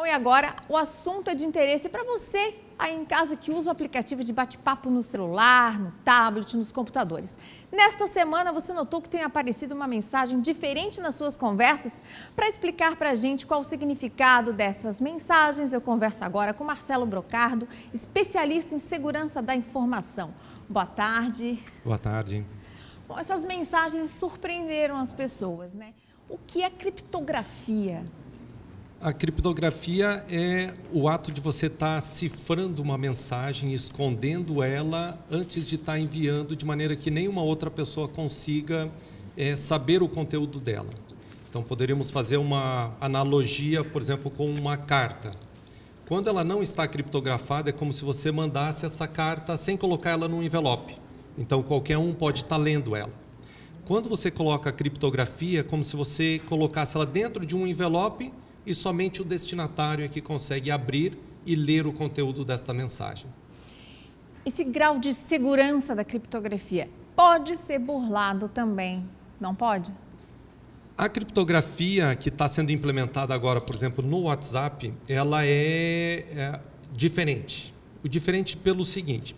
Bom, e agora o assunto é de interesse para você aí em casa que usa o aplicativo de bate-papo no celular, no tablet, nos computadores. Nesta semana você notou que tem aparecido uma mensagem diferente nas suas conversas? Para explicar para a gente qual o significado dessas mensagens, eu converso agora com Marcelo Brocardo, especialista em segurança da informação. Boa tarde. Boa tarde. Bom, essas mensagens surpreenderam as pessoas, né? O que é criptografia? A criptografia é o ato de você estar cifrando uma mensagem, escondendo ela antes de estar enviando, de maneira que nenhuma outra pessoa consiga saber o conteúdo dela. Então, poderíamos fazer uma analogia, por exemplo, com uma carta. Quando ela não está criptografada, é como se você mandasse essa carta sem colocar ela num envelope. Então, qualquer um pode estar lendo ela. Quando você coloca a criptografia, é como se você colocasse ela dentro de um envelope e somente o destinatário é que consegue abrir e ler o conteúdo desta mensagem. Esse grau de segurança da criptografia pode ser burlado também, não pode? A criptografia que está sendo implementada agora, por exemplo, no WhatsApp, ela é diferente. O diferente pelo seguinte: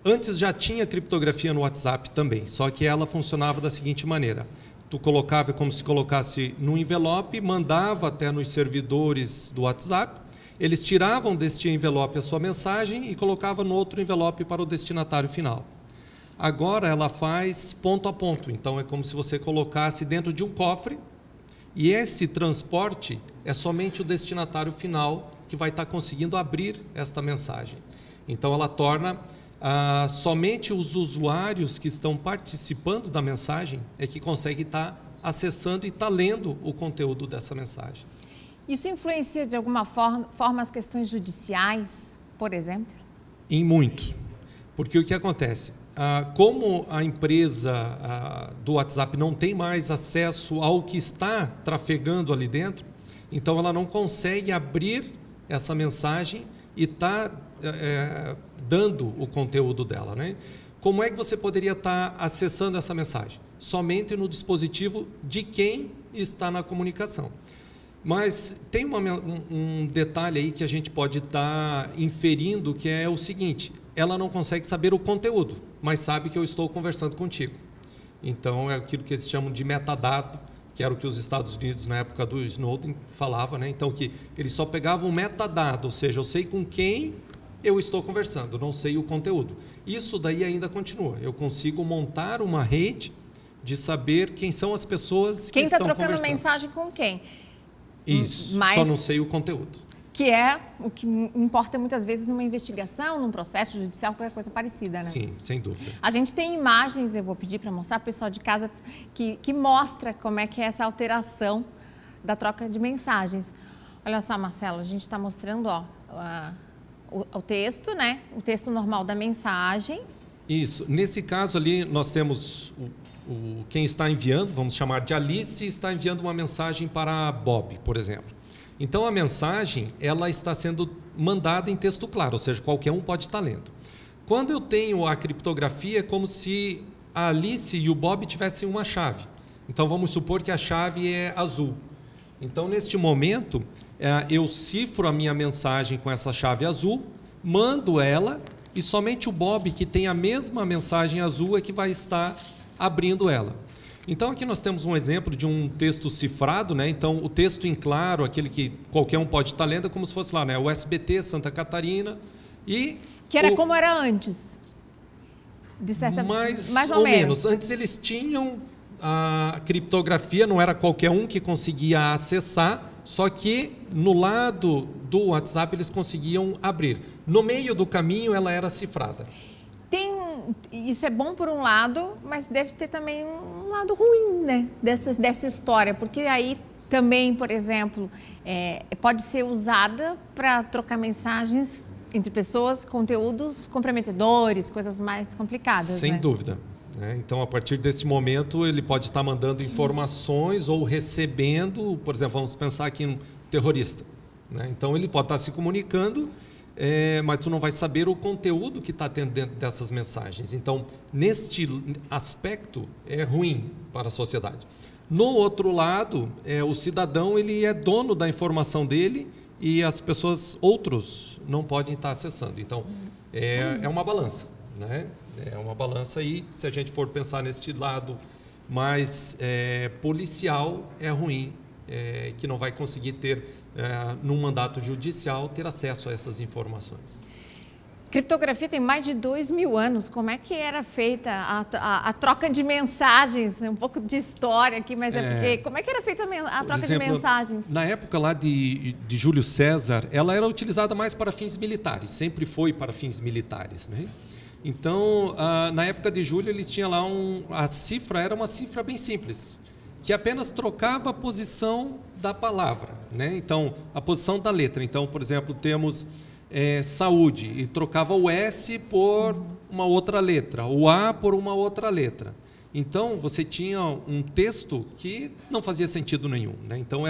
antes já tinha criptografia no WhatsApp também, só que ela funcionava da seguinte maneira. Tu colocava como se colocasse no envelope, mandava até nos servidores do WhatsApp, eles tiravam deste envelope a sua mensagem e colocavam no outro envelope para o destinatário final. Agora ela faz ponto a ponto, então é como se você colocasse dentro de um cofre e esse transporte é somente o destinatário final que vai estar conseguindo abrir esta mensagem. Então ela torna somente os usuários que estão participando da mensagem é que conseguem estar acessando e estar lendo o conteúdo dessa mensagem. Isso influencia de alguma forma as questões judiciais, por exemplo? Em muito, porque o que acontece? Como a empresa do WhatsApp não tem mais acesso ao que está trafegando ali dentro, então ela não consegue abrir essa mensagem e está dando o conteúdo dela, né? Como é que você poderia estar acessando essa mensagem? Somente no dispositivo de quem está na comunicação. Mas tem um detalhe aí que a gente pode estar inferindo, que é o seguinte: ela não consegue saber o conteúdo, mas sabe que eu estou conversando contigo. Então é aquilo que eles chamam de metadado, que era o que os Estados Unidos, na época do Snowden, falava, né? Então, que eles só pegavam um metadado, ou seja, eu sei com quem eu estou conversando, não sei o conteúdo. Isso daí ainda continua. Eu consigo montar uma rede de saber quem são as pessoas que estão conversando. Quem está trocando mensagem com quem? Isso, só não sei o conteúdo. Que é o que importa muitas vezes numa investigação, num processo judicial, qualquer coisa parecida, né? Sim, sem dúvida. A gente tem imagens, eu vou pedir para mostrar para o pessoal de casa, que mostra como é que é essa alteração da troca de mensagens. Olha só, Marcelo, a gente está mostrando o texto, né? O texto normal da mensagem. Isso. Nesse caso ali, nós temos quem está enviando, vamos chamar de Alice, está enviando uma mensagem para Bob, por exemplo. Então, a mensagem ela está sendo mandada em texto claro, ou seja, qualquer um pode estar lendo. Quando eu tenho a criptografia, é como se a Alice e o Bob tivessem uma chave. Então, vamos supor que a chave é azul. Então, neste momento, eu cifro a minha mensagem com essa chave azul, mando ela e somente o Bob, que tem a mesma mensagem azul, é que vai estar abrindo ela. Então, aqui nós temos um exemplo de um texto cifrado, né? Então, o texto em claro, aquele que qualquer um pode estar lendo, é como se fosse lá, né? O SBT, Santa Catarina e... Que era como era antes, de certa mais ou menos. Antes eles tinham a criptografia, não era qualquer um que conseguia acessar, só que no lado do WhatsApp eles conseguiam abrir. No meio do caminho ela era cifrada. Isso é bom por um lado, mas deve ter também um lado ruim, né, dessa história, porque aí também, por exemplo, pode ser usada para trocar mensagens entre pessoas, conteúdos comprometedores, coisas mais complicadas. Sem dúvida. Então, a partir desse momento, ele pode estar mandando informações ou recebendo, por exemplo, vamos pensar aqui em um terrorista, né? Então, ele pode estar se comunicando, mas tu não vai saber o conteúdo que está dentro dessas mensagens. Então, neste aspecto, é ruim para a sociedade. No outro lado, o cidadão ele é dono da informação dele e as pessoas, outros, não podem estar acessando. Então, é uma balança, né? É uma balança aí, se a gente for pensar neste lado mais policial, é ruim, que não vai conseguir ter, num mandato judicial, ter acesso a essas informações. Criptografia tem mais de 2000 anos. Como é que era feita a troca de mensagens? Um pouco de história aqui, mas porque... Como é que era feita a troca de mensagens? Na época lá de Júlio César, ela era utilizada mais para fins militares, sempre foi para fins militares, né? Então, na época de Júlio, eles tinham lá a cifra era uma cifra bem simples, que apenas trocava a posição da palavra, né? Então, a posição da letra. Então, por exemplo, temos saúde, e trocava o S por uma outra letra, o A por uma outra letra. Então, você tinha um texto que não fazia sentido nenhum, né? Então,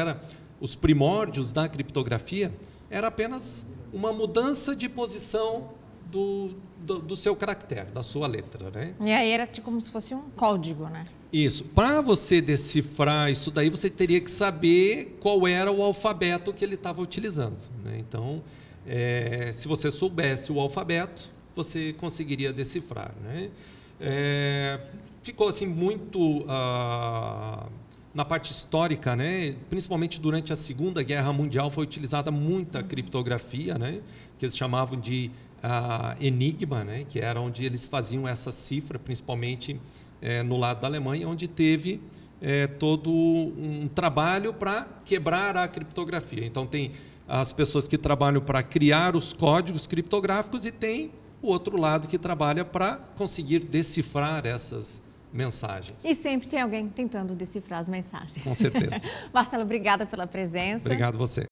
os primórdios da criptografia era apenas uma mudança de posição do seu caractere, da sua letra, né? E aí era como se fosse um código, né? Isso. Para você decifrar isso daí, você teria que saber qual era o alfabeto que ele estava utilizando, né? Então, se você soubesse o alfabeto, você conseguiria decifrar, né? Ficou assim muito na parte histórica, né? Principalmente durante a Segunda Guerra Mundial foi utilizada muita criptografia, né? Que eles chamavam de enigma, né? Que era onde eles faziam essa cifra, principalmente no lado da Alemanha, onde teve todo um trabalho para quebrar a criptografia. Então tem as pessoas que trabalham para criar os códigos criptográficos e tem o outro lado que trabalha para conseguir decifrar essas mensagens. E sempre tem alguém tentando decifrar as mensagens. Com certeza. Marcelo, obrigada pela presença. Obrigado a você.